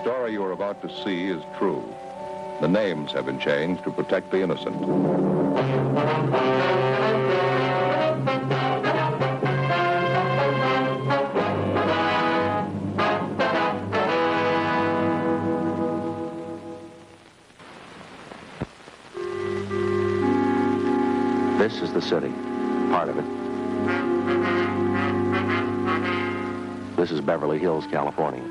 story you are about to see is true. The names have been changed to protect the innocent. This is the city, part of it. This is Beverly Hills, California.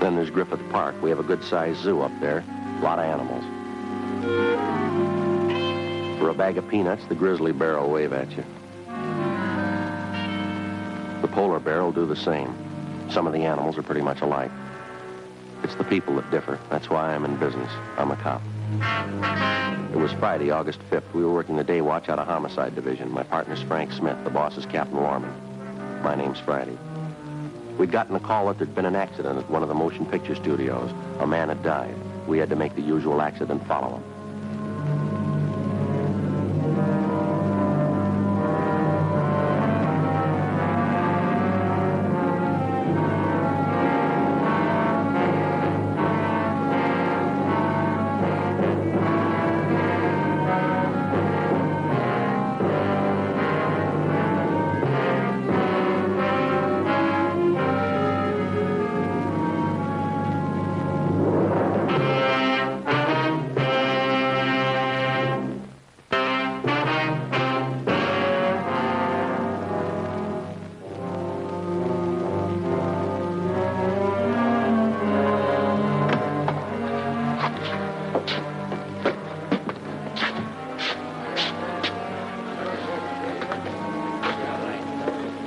Then there's Griffith Park. We have a good-sized zoo up there. A lot of animals. For a bag of peanuts, the grizzly bear will wave at you. The polar bear will do the same. Some of the animals are pretty much alike. It's the people that differ. That's why I'm in business. I'm a cop. It was Friday, August 5th. We were working the day watch out of Homicide Division. My partner's Frank Smith. The boss is Captain Lorman. My name's Friday. We'd gotten a call that there'd been an accident at one of the motion picture studios. A man had died. We had to make the usual accident follow him.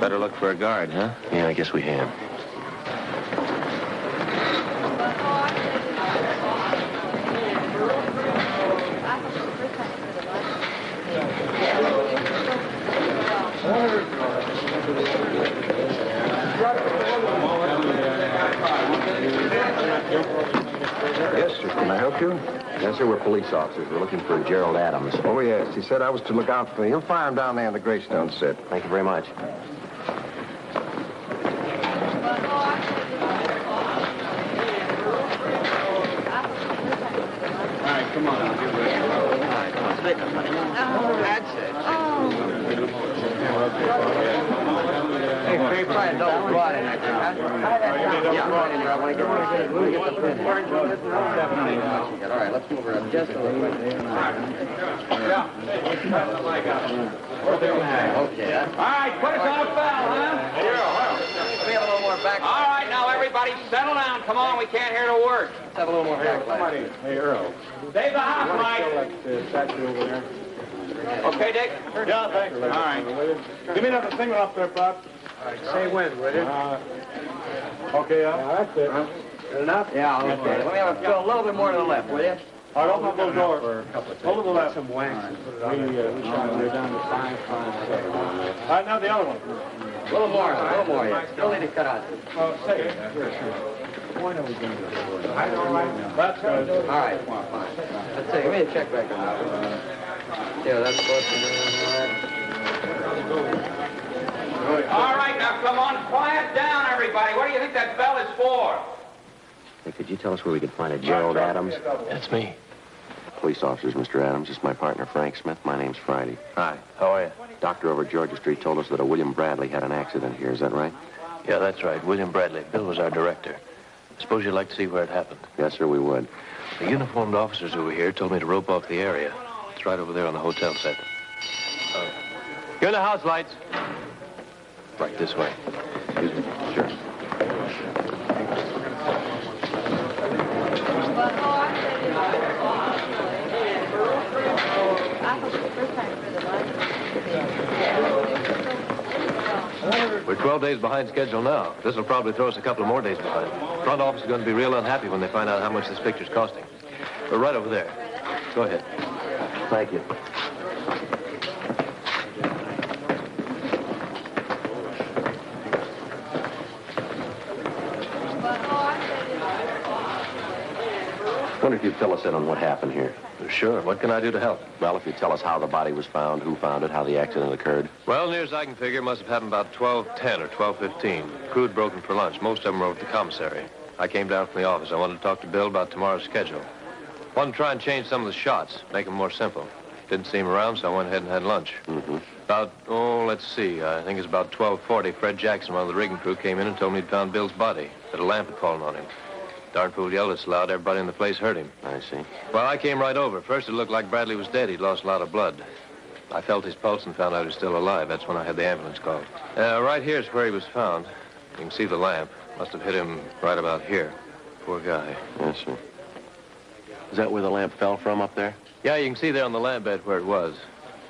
Better look for a guard, huh? Yeah, I guess we have. Yes, sir. Can I help you? Yes, sir, we're police officers. We're looking for Gerald Adams. Oh, yes. He said I was to look out for you. He'll find him down there in the Greystone set. Thank you very much. Hey, try a double broad in there, huh? Yeah, right in there. I want to get the pin. All right, let's move around just a little bit. Okay. All right, put us on a foul, huh? We have a little more back. All right, now everybody settle down. Come on, we can't hear the word. Let's have a little more back. Hey, Earl. Save the house, Mike. Statue over there. Okay, Dick? Yeah, thanks. All right. Give me another single up there, Bob. All right, say when, will you? Okay, that's it. Good enough? Yeah, okay. Let me have a little bit more to the left, will you? All right, open up those doors. Over the left. Some wax and put it on We there. down to 557. All right, now the other one. A little more, yeah. Still need to cut out. Oh, say it. Sure. When are we going to do it? I know, right? That's good. All right, fine. Let's see, give me a check back on that. Yeah, that's supposed to be... All right, now come on, quiet down, everybody. What do you think that bell is for? Hey, could you tell us where we could find a Gerald Adams? That's me. Police officers, Mr. Adams. This is my partner, Frank Smith. My name's Friday. Hi, how are you? Doctor over at Georgia Street told us that a William Bradley had an accident here. Is that right? Yeah, that's right. William Bradley. Bill was our director. I suppose you'd like to see where it happened. Yes, sir, we would. The uniformed officers who were here told me to rope off the area. It's right over there on the hotel set. You're in the house lights. Right this way. Excuse me. Sure. We're 12 days behind schedule now. This will probably throw us a couple of more days behind. Front office is going to be real unhappy when they find out how much this picture's costing. We're right over there. Go ahead. Thank you. wonder if you'd fill us in on what happened here. Sure. What can I do to help? Well, if you tell us how the body was found, who found it, how the accident occurred. Well, near as I can figure, it must have happened about 12:10 or 12:15. Crew had broken for lunch. Most of them were over at the commissary. I came down from the office. I wanted to talk to Bill about tomorrow's schedule. Wanted to try and change some of the shots, make them more simple. Didn't see him around, so I went ahead and had lunch. About, let's see, I think it's about 12:40, Fred Jackson, one of the rigging crew, came in and told me he'd found Bill's body, that a lamp had fallen on him. Darn fool yelled us loud. Everybody in the place heard him. I see. Well, I came right over. First, it looked like Bradley was dead. He'd lost a lot of blood. I felt his pulse and found out he was still alive. That's when I had the ambulance called. Right here is where he was found. You can see the lamp. Must have hit him right about here. Poor guy. Yes, sir. Is that where the lamp fell from up there? Yeah, you can see there on the lamp bed where it was.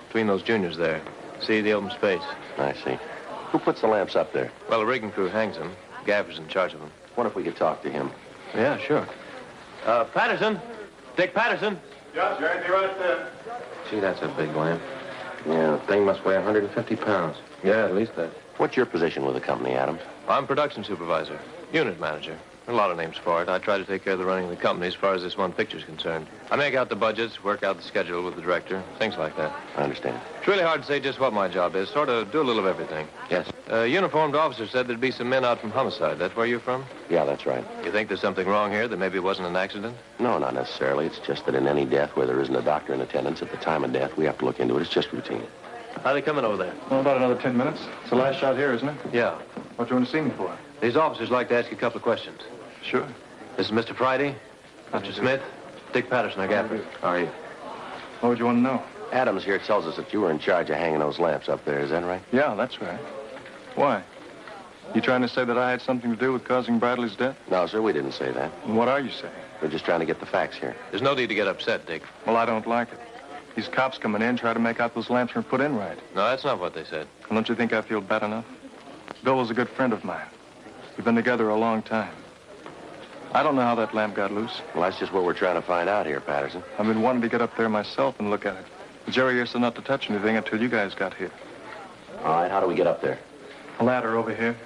Between those juniors there. See the open space? I see. Who puts the lamps up there? Well, the rigging crew hangs them. Gaffer's in charge of them. What if we could talk to him? Yeah, sure. Patterson. Dick Patterson. Yeah, Jerry, be right there. Gee, that's a big lamp. Yeah, the thing must weigh 150 pounds. Yeah, at least that. What's your position with the company, Adams? I'm production supervisor. Unit manager. A lot of names for it. I try to take care of the running of the company as far as this one picture's concerned. I make out the budgets, work out the schedule with the director, things like that. I understand. It's really hard to say just what my job is. Sort of do a little of everything. Yes. Uniformed officer said there'd be some men out from homicide. That's where you're from? Yeah, that's right. You think there's something wrong here, that maybe it wasn't an accident? No, not necessarily. It's just that in any death where there isn't a doctor in attendance at the time of death, we have to look into it. It's just routine. How they coming over there? Well, about another 10 minutes. It's the last shot here, isn't it? Yeah. What do you want to see me for? These officers like to ask you a couple of questions. Sure. This is Mr. Friday, Mr. Smith, Dick Patterson, our gaffer. How are you? What would you want to know? Adams here tells us that you were in charge of hanging those lamps up there. Is that right? Yeah, that's right. Why? You trying to say that I had something to do with causing Bradley's death? No, sir, we didn't say that. And what are you saying? We're just trying to get the facts here. There's no need to get upset, Dick. Well, I don't like it. These cops coming in try to make out those lamps weren't put in right. No, that's not what they said. Well, don't you think I feel bad enough? Bill was a good friend of mine. We've been together a long time. I don't know how that lamp got loose. Well, that's just what we're trying to find out here, Patterson. I've been wanting to get up there myself and look at it. Jerry here said not to touch anything until you guys got here. All right, how do we get up there? A ladder over here.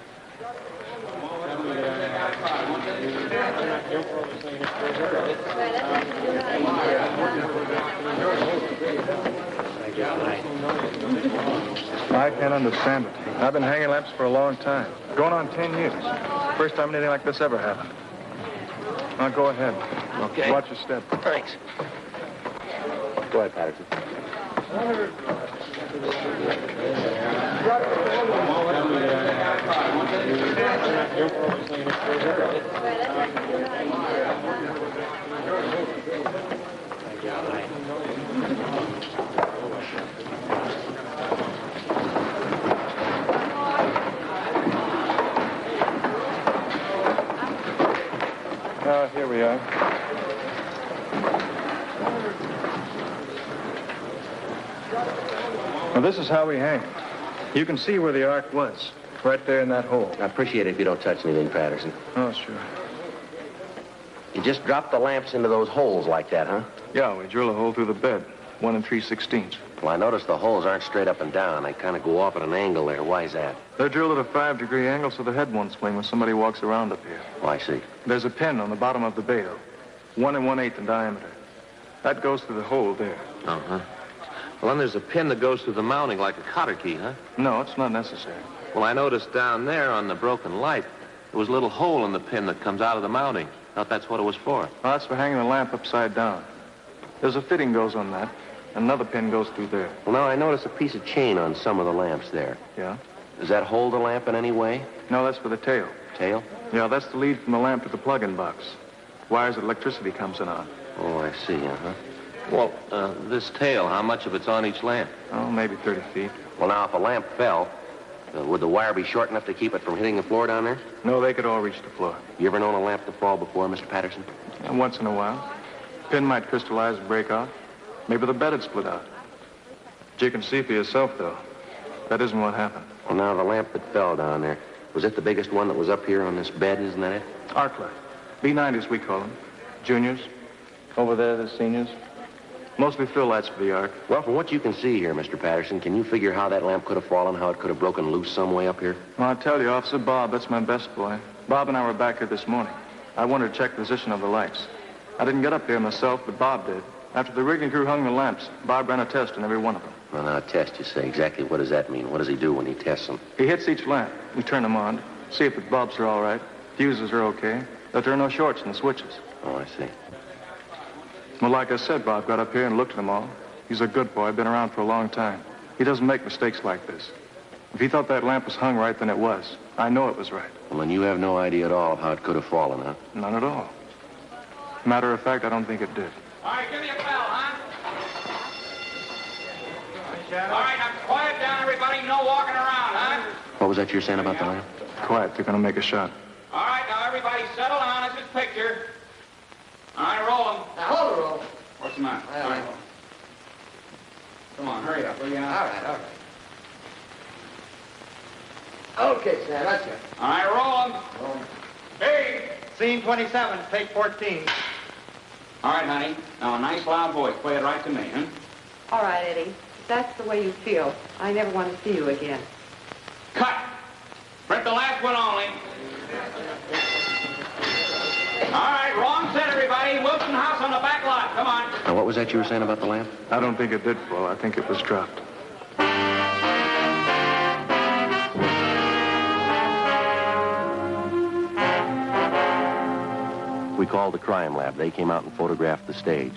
I can't understand it. I've been hanging lamps for a long time. Going on 10 years. First time anything like this ever happened. Now, go ahead. Okay. Watch your step. Thanks. Go ahead, Patterson. Here we are. Now, this is how we hang. You can see where the arc was, right there in that hole. I appreciate it if you don't touch anything, Patterson. Oh, sure. You just drop the lamps into those holes like that, huh? Yeah, we drill a hole through the bed, 1 3/16. Well, I noticed the holes aren't straight up and down. They kind of go off at an angle there. Why is that? They're drilled at a 5-degree angle so the head won't swing when somebody walks around up here. Oh, I see. There's a pin on the bottom of the bale, 1 1/8 in diameter. That goes through the hole there. Uh-huh. Well, then there's a pin that goes through the mounting like a cotter key, huh? No, it's not necessary. Well, I noticed down there on the broken light, there was a little hole in the pin that comes out of the mounting. Thought that's what it was for. Well, that's for hanging the lamp upside down. There's a fitting goes on that. Another pin goes through there. Well, now I noticed a piece of chain on some of the lamps there. Yeah? Does that hold the lamp in any way? No, that's for the tail. Tail? Yeah, that's the lead from the lamp to the plug-in box. Wires that electricity comes in on. Oh, I see, uh-huh. Well, this tail, how much of it's on each lamp? Oh, maybe 30 feet. Well, now, if a lamp fell, would the wire be short enough to keep it from hitting the floor down there? No, they could all reach the floor. You ever known a lamp to fall before, Mr. Patterson? And once in a while. Pin might crystallize and break off. Maybe the bed had split out. But you can see for yourself, though. That isn't what happened. Well, now, the lamp that fell down there, was it the biggest one that was up here on this bed, isn't that it? Arc light. B90s, we call them. Juniors. Over there, the seniors. Mostly fill lights for the arc. Well, from what you can see here, Mr. Patterson, can you figure how that lamp could have fallen, how it could have broken loose some way up here? Well, I'll tell you, Officer Bob, that's my best boy. Bob and I were back here this morning. I wanted to check the position of the lights. I didn't get up there myself, but Bob did. After the rigging crew hung the lamps, Bob ran a test on every one of them. Well, now, a test, you say. Exactly what does that mean? What does he do when he tests them? He hits each lamp. We turn them on, see if the bulbs are all right, fuses are okay, that there are no shorts in the switches. Oh, I see. Well, like I said, Bob got up here and looked at them all. He's a good boy, been around for a long time. He doesn't make mistakes like this. If he thought that lamp was hung right, then it was. I know it was right. Well, then you have no idea at all how it could have fallen, huh? None at all. Matter of fact, I don't think it did. All right, give me a bell, huh? All right, now quiet down, everybody. No walking around, huh? What was that you were saying about the lamp? Quiet, they're gonna make a shot. All right, now everybody settle down. This is picture. All right, roll 'em. Now, hold it, roll. What's the matter? All right. Come on, hurry up, will you? All right. Okay, Sam, that's it. All right, roll 'em. Hey! Scene 27, take 14. All right, honey. Now, a nice loud voice. Play it right to me, huh? All right, Eddie. If that's the way you feel, I never want to see you again. Cut! Print the last one only. All right, wrong set, everybody. Wilson House on the back lot. Come on. Now, what was that you were saying about the lamp? I don't think it did fall. I think it was dropped. We called the crime lab. They came out and photographed the stage.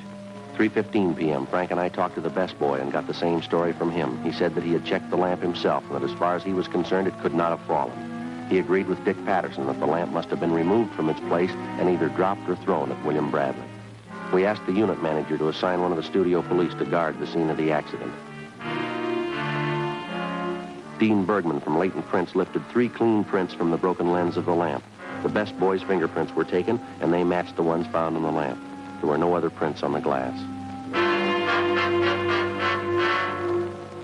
3:15 p.m., Frank and I talked to the best boy and got the same story from him. He said that he had checked the lamp himself and that as far as he was concerned, it could not have fallen. He agreed with Dick Patterson that the lamp must have been removed from its place and either dropped or thrown at William Bradley. We asked the unit manager to assign one of the studio police to guard the scene of the accident. Dean Bergman from Leighton Prints lifted 3 clean prints from the broken lens of the lamp. The best boy's fingerprints were taken, and they matched the ones found on the lamp. There were no other prints on the glass.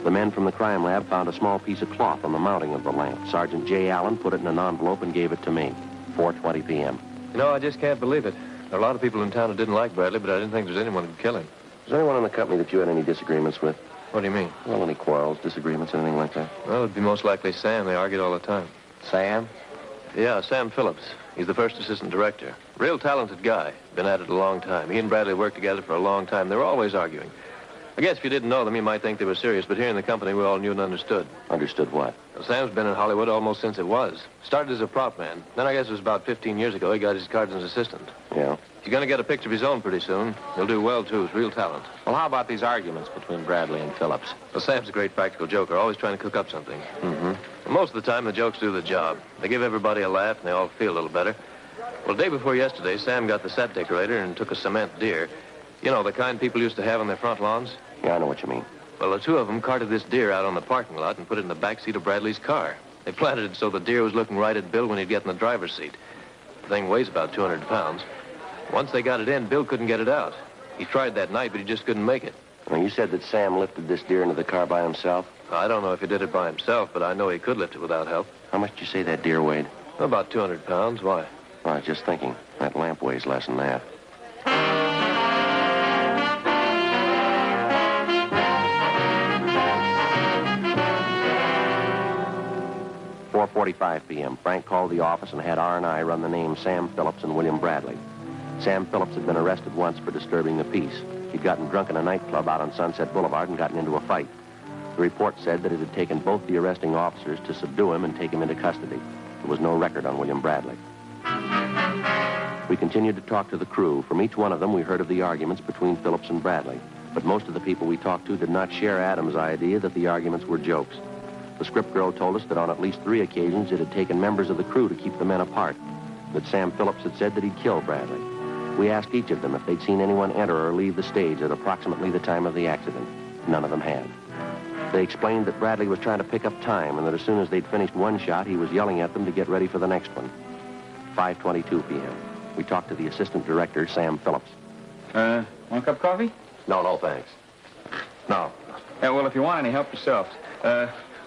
The men from the crime lab found a small piece of cloth on the mounting of the lamp. Sergeant J. Allen put it in an envelope and gave it to me. 4:20 p.m. You know, I just can't believe it. There are a lot of people in town who didn't like Bradley, but I didn't think there was anyone who'd kill him. Was there anyone in the company that you had any disagreements with? What do you mean? Well, any quarrels, disagreements, anything like that? Well, it'd be most likely Sam. They argued all the time. Sam? Yeah, Sam Phillips. He's the first assistant director. Real talented guy. Been at it a long time. He and Bradley worked together for a long time. They were always arguing. I guess if you didn't know them, you might think they were serious, but here in the company, we all knew and understood. Understood what? Well, Sam's been in Hollywood almost since it was. Started as a prop man. Then I guess it was about 15 years ago, he got his cards as assistant. Yeah. He's going to get a picture of his own pretty soon. He'll do well, too. He's real talent. Well, how about these arguments between Bradley and Phillips? Well, Sam's a great practical joker, always trying to cook up something. Mm-hmm. Well, most of the time, the jokes do the job. They give everybody a laugh, and they all feel a little better. Well, the day before yesterday, Sam got the set decorator and took a cement deer. You know, the kind people used to have on their front lawns? Yeah, I know what you mean. Well, the 2 of them carted this deer out on the parking lot and put it in the back seat of Bradley's car. They planted it so the deer was looking right at Bill when he'd get in the driver's seat. The thing weighs about 200 pounds. Once they got it in, Bill couldn't get it out. He tried that night, but he just couldn't make it. Now, you said that Sam lifted this deer into the car by himself? I don't know if he did it by himself, but I know he could lift it without help. How much did you say that deer weighed? About 200 pounds. Why? Well, I was just thinking. That lamp weighs less than that. .45 p.m. Frank called the office and had R&I run the names Sam Phillips and William Bradley. Sam Phillips had been arrested once for disturbing the peace. He'd gotten drunk in a nightclub out on Sunset Boulevard and gotten into a fight. The report said that it had taken both the arresting officers to subdue him and take him into custody. There was no record on William Bradley. We continued to talk to the crew. From each one of them, we heard of the arguments between Phillips and Bradley. But most of the people we talked to did not share Adam's idea that the arguments were jokes. The script girl told us that on at least 3 occasions it had taken members of the crew to keep the men apart, that Sam Phillips had said that he'd killed Bradley. We asked each of them if they'd seen anyone enter or leave the stage at approximately the time of the accident. None of them had. They explained that Bradley was trying to pick up time and that as soon as they'd finished one shot, he was yelling at them to get ready for the next one. 5:22 p.m. We talked to the assistant director, Sam Phillips. Want a cup of coffee? No, thanks. No. Yeah, well, if you want any, help yourself.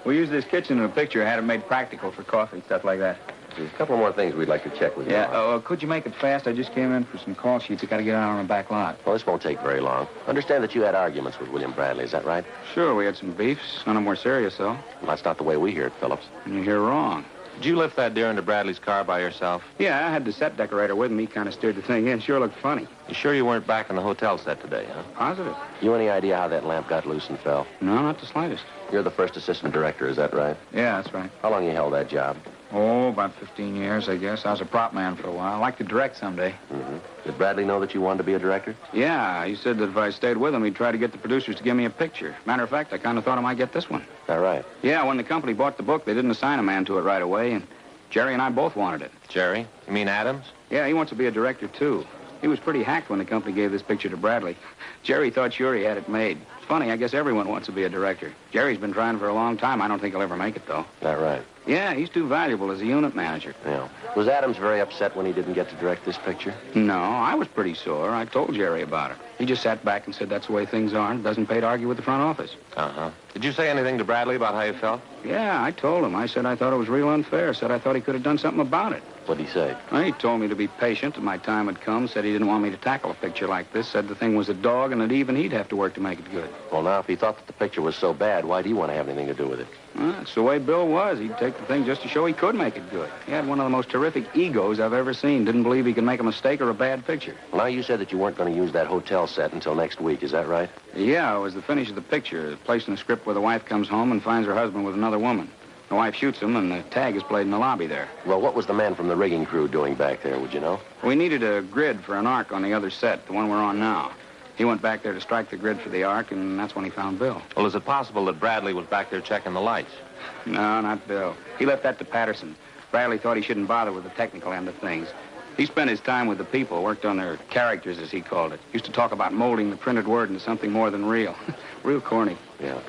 We use this kitchen in a picture. I had it made practical for coffee, stuff like that. There's a couple more things we'd like to check with you. Yeah, could you make it fast? I just came in for some call sheets. I got to get out on the back lot. Well, this won't take very long. Understand that you had arguments with William Bradley, is that right? Sure, we had some beefs. None of them were serious, though. Well, that's not the way we hear it, Phillips. And you hear wrong. Did you lift that deer into Bradley's car by yourself? Yeah, I had the set decorator with me. He kind of steered the thing in. Sure looked funny. You sure you weren't back in the hotel set today, huh? Positive. You any idea how that lamp got loose and fell? No, not the slightest. You're the first assistant director, is that right? Yeah, that's right. How long you held that job? Oh, about 15 years, I guess. I was a prop man for a while. I'd like to direct someday. Mm-hmm. Did Bradley know that you wanted to be a director? Yeah, he said that if I stayed with him, he'd try to get the producers to give me a picture. Matter of fact, I kind of thought I might get this one. Is that right? Yeah, when the company bought the book, they didn't assign a man to it right away, and Jerry and I both wanted it. Jerry? You mean Adams? Yeah, he wants to be a director, too. He was pretty hacked when the company gave this picture to Bradley. Jerry thought sure he had it made. It's funny, I guess everyone wants to be a director. Jerry's been trying for a long time. I don't think he'll ever make it, though. Is that right? Yeah, he's too valuable as a unit manager. Yeah. Was Adams very upset when he didn't get to direct this picture? No, I was pretty sore. I told Jerry about it. He just sat back and said that's the way things are and doesn't pay to argue with the front office. Uh-huh. Did you say anything to Bradley about how you felt? Yeah, I told him. I said I thought it was real unfair. Said I thought he could have done something about it. What'd he say? Well, he told me to be patient, that my time had come. Said he didn't want me to tackle a picture like this. Said the thing was a dog and that even he'd have to work to make it good. Well, now, if he thought that the picture was so bad, why'd he want to have anything to do with it? Well, that's the way Bill was. He'd take the thing just to show he could make it good. He had one of the most terrific egos I've ever seen. Didn't believe he could make a mistake or a bad picture. Well, now, you said that you weren't going to use that hotel set until next week. Is that right? Yeah, it was the finish of the picture. Placed in a script where the wife comes home and finds her husband with another woman. The wife shoots him, and the tag is played in the lobby there. Well, what was the man from the rigging crew doing back there, would you know? We needed a grid for an arc on the other set, the one we're on now. He went back there to strike the grid for the arc, and that's when he found Bill. Well, is it possible that Bradley was back there checking the lights? No, not Bill. He left that to Patterson. Bradley thought he shouldn't bother with the technical end of things. He spent his time with the people, worked on their characters, as he called it. Used to talk about molding the printed word into something more than real. Real corny. Yeah.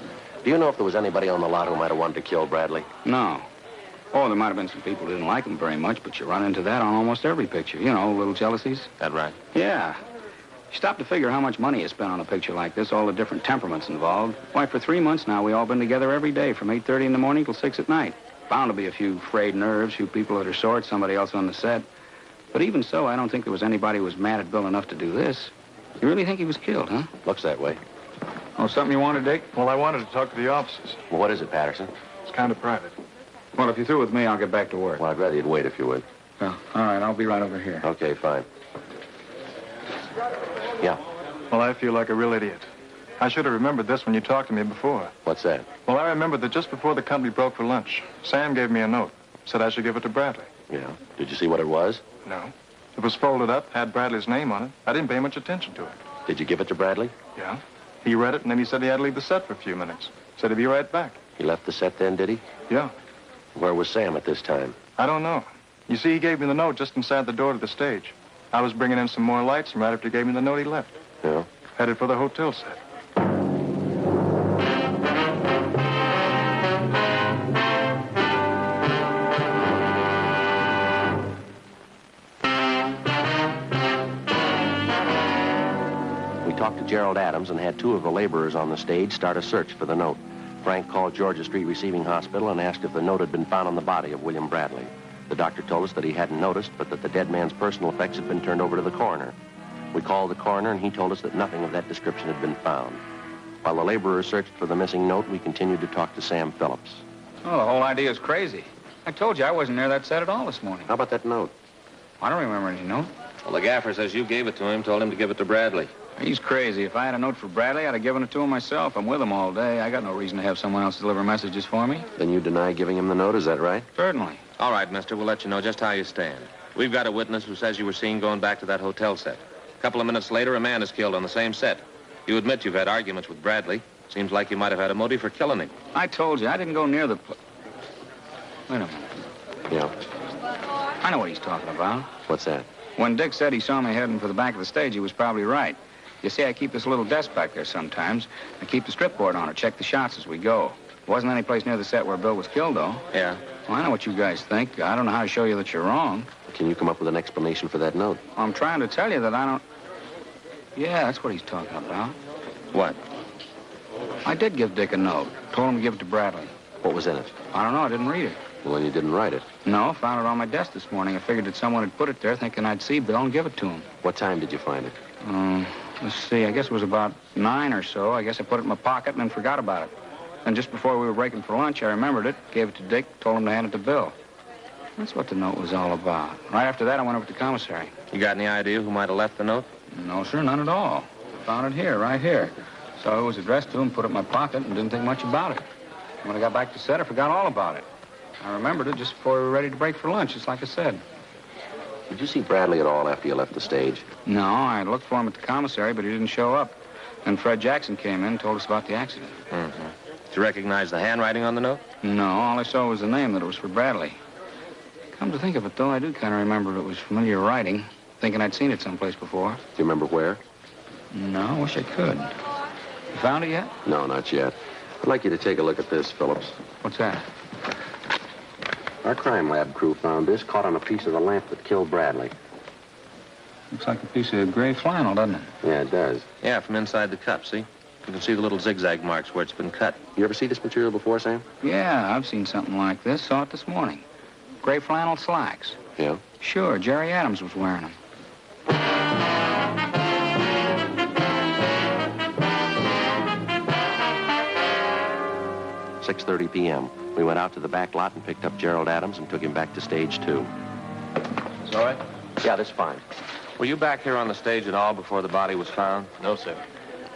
Do you know if there was anybody on the lot who might have wanted to kill Bradley? No. Oh, there might have been some people who didn't like him very much, but you run into that on almost every picture. You know, little jealousies. That right? Yeah. You stop to figure how much money is spent on a picture like this, all the different temperaments involved. Why, for 3 months now, we all been together every day from 8:30 in the morning till 6 at night. Bound to be a few frayed nerves, few people that are sore at somebody else on the set. But even so, I don't think there was anybody who was mad at Bill enough to do this. You really think he was killed, huh? Looks that way. Oh, something you wanted, Dick? Well, I wanted to talk to the officers. Well, what is it, Patterson? It's kind of private. Well, if you're through with me, I'll get back to work. Well, I'd rather you'd wait if you would. Well, all right, I'll be right over here. Okay, fine. Yeah. Well, I feel like a real idiot. I should have remembered this when you talked to me before. What's that? Well, I remembered that just before the company broke for lunch, Sam gave me a note. Said I should give it to Bradley. Yeah. Did you see what it was? No. It was folded up, had Bradley's name on it. I didn't pay much attention to it. Did you give it to Bradley? Yeah. He read it, and then he said he had to leave the set for a few minutes. Said he'd be right back. He left the set then, did he? Yeah. Where was Sam at this time? I don't know. You see, he gave me the note just inside the door to the stage. I was bringing in some more lights, and right after he gave me the note, he left. Yeah. Headed for the hotel set. We talked to Gerald Adams and had 2 of the laborers on the stage start a search for the note. Frank called Georgia Street Receiving Hospital and asked if the note had been found on the body of William Bradley. The doctor told us that he hadn't noticed, but that the dead man's personal effects had been turned over to the coroner. We called the coroner, and he told us that nothing of that description had been found. While the laborers searched for the missing note, we continued to talk to Sam Phillips. Oh, the whole idea is crazy. I told you I wasn't near that set at all this morning. How about that note? I don't remember any note. Well, the gaffer says you gave it to him, told him to give it to Bradley. He's crazy. If I had a note for Bradley, I'd have given it to him myself. I'm with him all day. I got no reason to have someone else deliver messages for me. Then you deny giving him the note, is that right? Certainly. All right, mister, we'll let you know just how you stand. We've got a witness who says you were seen going back to that hotel set. A couple of minutes later, a man is killed on the same set. You admit you've had arguments with Bradley. Seems like you might have had a motive for killing him. I told you, I didn't go near the Wait a minute. Yeah. I know what he's talking about. What's that? When Dick said he saw me heading for the back of the stage, he was probably right. You see, I keep this little desk back there sometimes. I keep the strip board on it, check the shots as we go. There wasn't any place near the set where Bill was killed, though. Yeah. Well, I know what you guys think. I don't know how to show you that you're wrong. Can you come up with an explanation for that note? I'm trying to tell you that I don't... Yeah, that's what he's talking about. What? I did give Dick a note. Told him to give it to Bradley. What was in it? I don't know. I didn't read it. Well, then you didn't write it. No, found it on my desk this morning. I figured that someone had put it there thinking I'd see Bill and give it to him. What time did you find it? Let's see. I guess it was about 9 or so. I guess I put it in my pocket and then forgot about it. And just before we were breaking for lunch, I remembered it, gave it to Dick, told him to hand it to Bill. That's what the note was all about. Right after that, I went over to the commissary. You got any idea who might have left the note? No, sir, none at all. I found it here, right here. So it was addressed to him, put it in my pocket, and didn't think much about it. When I got back to set, I forgot all about it. I remembered it just before we were ready to break for lunch, just like I said. Did you see Bradley at all after you left the stage? No, I looked for him at the commissary, but he didn't show up. Then Fred Jackson came in and told us about the accident. Mm-hmm. Did you recognize the handwriting on the note? No, all I saw was the name, that it was for Bradley. Come to think of it, though, I do kind of remember it was familiar writing, thinking I'd seen it someplace before. Do you remember where? No, I wish I could. You found it yet? No, not yet. I'd like you to take a look at this, Phillips. What's that? Our crime lab crew found this caught on a piece of the lamp that killed Bradley. Looks like a piece of gray flannel, doesn't it? Yeah, it does. Yeah, from inside the cup, see? You can see the little zigzag marks where it's been cut. You ever see this material before, Sam? Yeah, I've seen something like this. Saw it this morning. Gray flannel slacks. Yeah? Sure, Jerry Adams was wearing them. 6:30 p.m. We went out to the back lot and picked up Gerald Adams and took him back to stage 2. It's all right? Yeah, that's fine. Were you back here on the stage at all before the body was found? No, sir.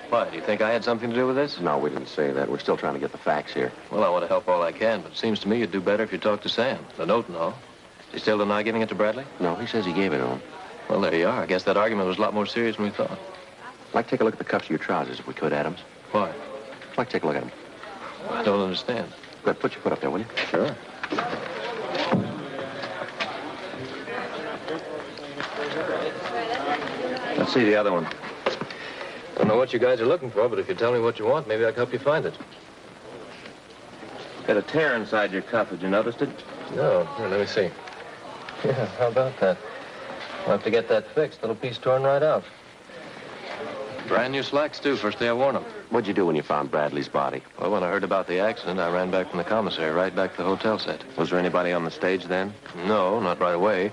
Why, do you think I had something to do with this? No, we didn't say that. We're still trying to get the facts here. Well, I want to help all I can, but it seems to me you'd do better if you talked to Sam. The note and all. Does he still deny giving it to Bradley? No, he says he gave it to him. Well, there you are. I guess that argument was a lot more serious than we thought. I'd like to take a look at the cuffs of your trousers, if we could, Adams. Why? I'd like to take a look at them. I don't understand. Good. Put your foot up there, will you? Sure. Let's see the other one. Don't know what you guys are looking for, but if you tell me what you want, maybe I can help you find it. Got a tear inside your cuff. Had you noticed it? No. Here, let me see. Yeah, how about that? I'll have to get that fixed. Little piece torn right out. Brand new slacks, too. First day I worn them. What'd you do when you found Bradley's body? Well, when I heard about the accident, I ran back from the commissary right back to the hotel set. Was there anybody on the stage then? No, not right away.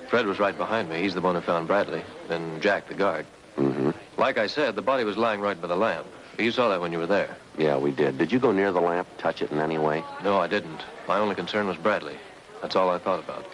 Fred was right behind me. He's the one who found Bradley. Then Jack, the guard. Mm-hmm. Like I said, the body was lying right by the lamp. You saw that when you were there. Yeah, we did. Did you go near the lamp, touch it in any way? No, I didn't. My only concern was Bradley. That's all I thought about.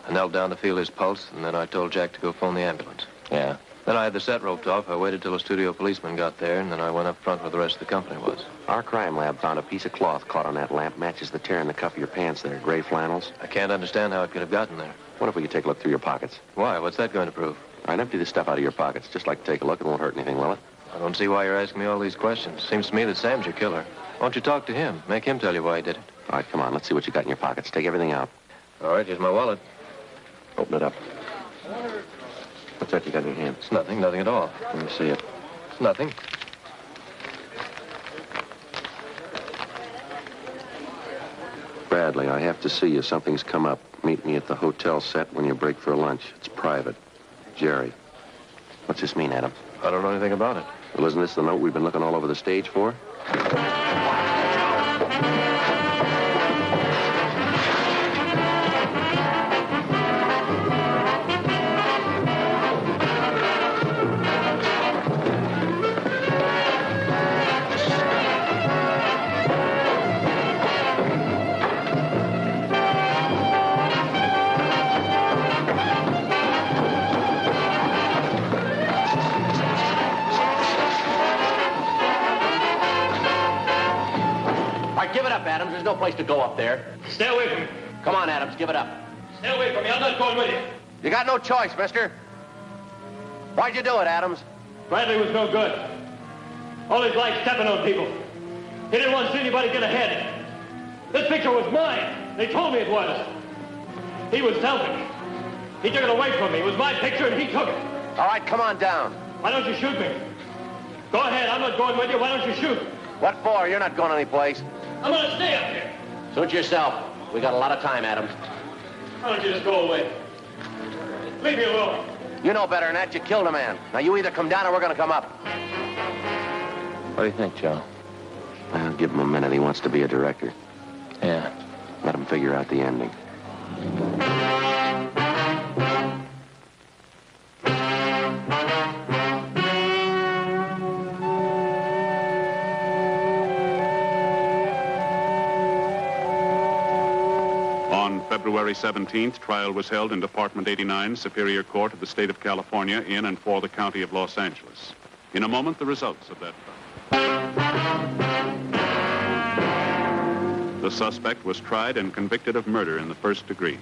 I knelt down to feel his pulse, and then I told Jack to go phone the ambulance. Yeah. Then I had the set roped off. I waited till a studio policeman got there, and then I went up front where the rest of the company was. Our crime lab found a piece of cloth caught on that lamp. Matches the tear in the cuff of your pants there. Gray flannels. I can't understand how it could have gotten there. What if we could take a look through your pockets? Why? What's that going to prove? All right, empty the stuff out of your pockets. Just like to take a look. It won't hurt anything, will it? I don't see why you're asking me all these questions. Seems to me that Sam's your killer. Why don't you talk to him? Make him tell you why he did it. All right, come on. Let's see what you got in your pockets. Take everything out. All right, here's my wallet. Open it up. What's that you got in your hand? It's nothing, nothing at all. Let me see it. It's nothing. Bradley, I have to see you. Something's come up. Meet me at the hotel set when you break for lunch. It's private. Jerry. What's this mean, Adam? I don't know anything about it. Well, isn't this the note we've been looking all over the stage for? Adams, there's no place to go up there. Stay away from me. Come on, Adams, give it up. Stay away from me. I'm not going with you. You got no choice, mister. Why'd you do it, Adams? Bradley was no good. All his life stepping on people. He didn't want to see anybody get ahead. This picture was mine. They told me it was. He was selfish. He took it away from me. It was my picture, and he took it. All right, come on down. Why don't you shoot me? Go ahead. I'm not going with you. Why don't you shoot? What for? You're not going anyplace. I'm going to stay up here. Suit yourself. We got a lot of time, Adams. Why don't you just go away? Leave me alone. You know better than that. You killed a man. Now, you either come down or we're going to come up. What do you think, Joe? Well, give him a minute. He wants to be a director. Yeah. Let him figure out the ending. On February 17th, trial was held in Department 89, Superior Court of the State of California, in and for the County of Los Angeles. In a moment, the results of that trial. The suspect was tried and convicted of murder in the first degree.